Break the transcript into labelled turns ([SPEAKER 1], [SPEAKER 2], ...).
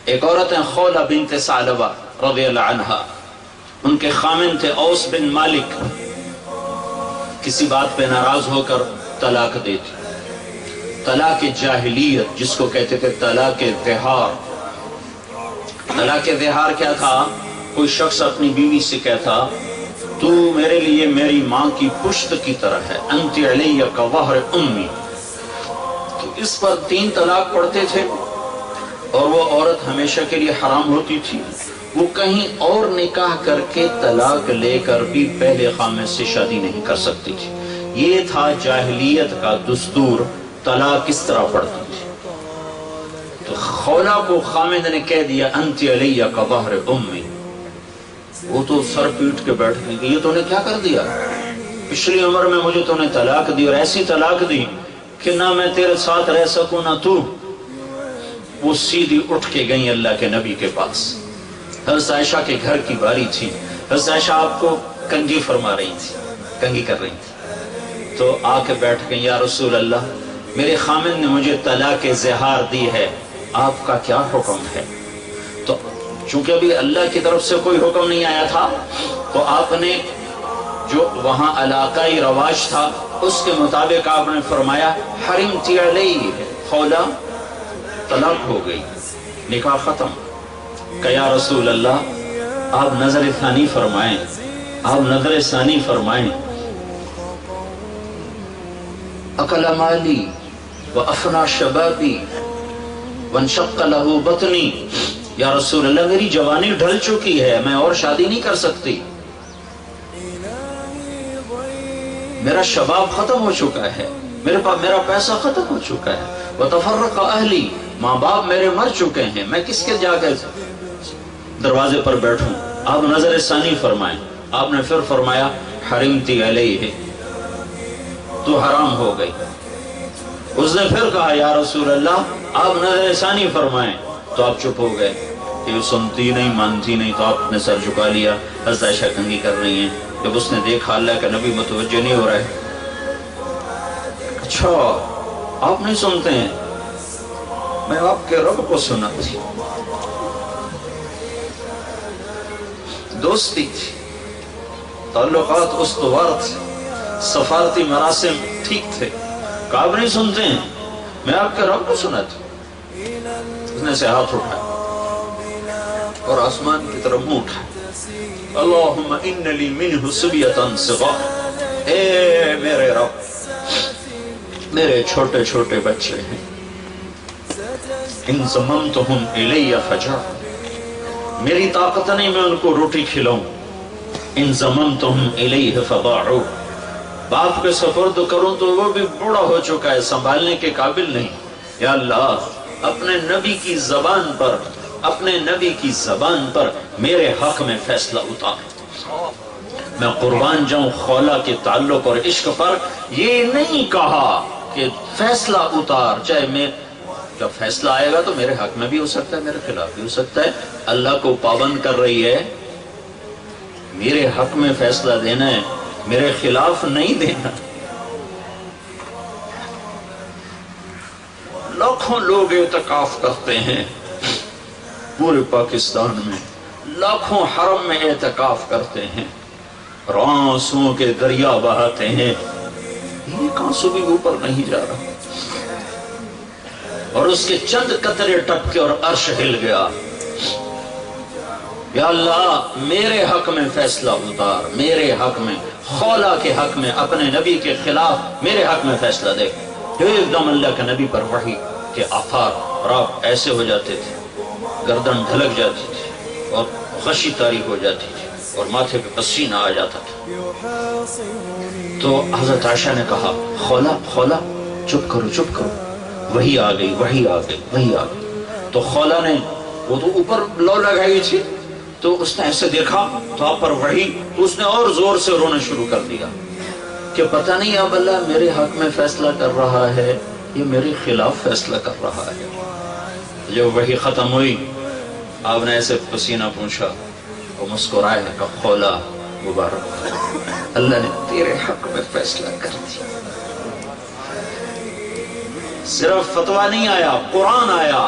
[SPEAKER 1] ایک عورت ہیں خولہ بنت ثعلبہ رضی اللہ عنہا، ان کے خامن تھے اوس بن مالک، کسی بات پہ ناراض ہو کر طلاق دے دی۔ طلاق جاہلیت جس کو کہتے تھے طلاق ظہار۔ طلاق ظہار کیا تھا؟ کوئی شخص اپنی بیوی سے کہتا تو میرے لیے میری ماں کی پشت کی طرح ہے، انت علی کظہر امی۔ تو اس پر 3 طلاق پڑھتے تھے اور وہ عورت ہمیشہ کے لیے حرام ہوتی تھی۔ وہ کہیں اور نکاح کر کے طلاق لے کر بھی پہلے خامن سے شادی نہیں کر سکتی تھی۔ یہ تھا جاہلیت کا دستور، طلاق کس طرح پڑتی تھی۔ تو خولہ کو خامد نے کہہ دیا انت علی کظہر امی۔ وہ تو سر پیٹ کے بیٹھ گئی کہ یہ تو نے کیا کر دیا، پچھلی عمر میں مجھے تو نے طلاق دی اور ایسی طلاق دی کہ نہ میں تیرے ساتھ رہ سکوں نہ تو۔ وہ سیدھی اٹھ کے گئیں اللہ کے نبی کے پاس۔ حضرت عائشہ کے گھر کی باری تھی، حضرت عائشہ آپ کو کنگھی فرما رہی تھی، کنگھی کر رہی تھی، تو آ کے بیٹھ گئیں یا رسول اللہ میرے خامن نے مجھے طلاق ظہار دی ہے، آپ کا کیا حکم ہے؟ تو چونکہ ابھی اللہ کی طرف سے کوئی حکم نہیں آیا تھا تو آپ نے جو وہاں علاقائی رواج تھا اس کے مطابق آپ نے فرمایا حرمتی علیہ، خولہ طلاق ہو گئی، نکاح ختم۔ کہ یا رسول اللہ آپ نظر ثانی فرمائیں، آپ نظر ثانی فرمائیں۔ اکل مالی وافنا شبابی وانشق له بطنی، یا رسول اللہ میری جوانی ڈھل چکی ہے، میں اور شادی نہیں کر سکتی، میرا شباب ختم ہو چکا ہے، میرا پیسہ ختم ہو چکا ہے، وتفرق اہلی، ماں باپ میرے مر چکے ہیں، میں کس کے جا کے دروازے پر بیٹھوں؟ آپ نظر ثانی فرمائیں۔ آپ نے پھر فرمایا حرمتی علیہ، تو حرام ہو گئی۔ اس نے پھر کہا یا رسول اللہ آپ نظر ثانی فرمائیں، تو آپ چپ ہو گئے کہ وہ سنتی نہیں مانتی نہیں، تو آپ نے سر جھکا لیا۔ حضرت عائشہ کنگھی کر رہی ہیں، جب اس نے دیکھا اللہ کا نبی متوجہ نہیں ہو رہا ہے، اچھا آپ نہیں سنتے ہیں، میں آپ کے رب کو سنا تھی، دوستی تھی، تعلقات استوار تھے، سفارتی مراسم ٹھیک تھے، کہ آپ نہیں سنتے ہیں، میں آپ کے رب کو سنا تھی۔ اس نے سے ہاتھ اٹھایا اور آسمان کی طرف منہ اٹھایا، اللہم ان لی منہ سبیتا صغار، اے میرے رب میرے چھوٹے چھوٹے بچے ہیں، ان ضممتہم الی فجر، میری طاقت نہیں میں ان کو روٹی کھلاؤں، ان ضممتہم الیہ فضاعوا، باپ کے سپرد کروں تو وہ بھی بوڑھا ہو چکا ہے، سنبھالنے کے قابل نہیں، یا اللہ اپنے نبی کی زبان پر، اپنے نبی کی زبان پر میرے حق میں فیصلہ اتار، میں قربان جاؤں خولہ کے تعلق اور عشق پر۔ یہ نہیں کہا کہ فیصلہ اتار، چاہے میں جب فیصلہ آئے گا تو میرے حق میں بھی ہو سکتا ہے، میرے خلاف بھی ہو سکتا ہے، اللہ کو پابند کر رہی ہے، میرے حق میں فیصلہ دینا ہے، میرے خلاف نہیں دینا۔ لاکھوں لوگ اعتکاف کرتے ہیں پورے پاکستان میں، لاکھوں حرم میں اعتکاف کرتے ہیں، اور آنسوؤں کے دریا بہاتے ہیں، ایک آنسو بھی اوپر نہیں جا رہا، اور اس کے چند قطرے ٹپکے اور عرش ہل گیا۔ یا اللہ میرے حق میں فیصلہ اتار، میرے حق میں، خولہ کے حق میں، اپنے نبی کے خلاف میرے حق میں فیصلہ دے۔ ایک دم اللہ کے نبی پر وحی کے آثار اور آپ ایسے ہو جاتے تھے، گردن ڈھلک جاتی تھی اور غشی طاری ہو جاتی تھی اور ماتھے پہ پسینہ آ جاتا تھا۔ تو حضرت عائشہ نے کہا خولہ خولہ چپ کرو چپ کرو، وہی آ گئی وہی آ گئی وہی آ گئی۔ تو خولہ نے، وہ تو اوپر لو لگائی تھی، تو اس نے ایسے دیکھا تو آپ پر وحی، اس نے اور زور سے رونا شروع کر دیا کہ پتہ نہیں اب اللہ میرے حق میں فیصلہ کر رہا ہے یہ میرے خلاف فیصلہ کر رہا ہے۔ جب وحی ختم ہوئی آپ نے ایسے پسینہ پوچھا اور مسکرائے کہ خولہ مبارک، اللہ نے تیرے حق میں فیصلہ کر دیا۔ صرف فتویٰ نہیں آیا، قرآن آیا،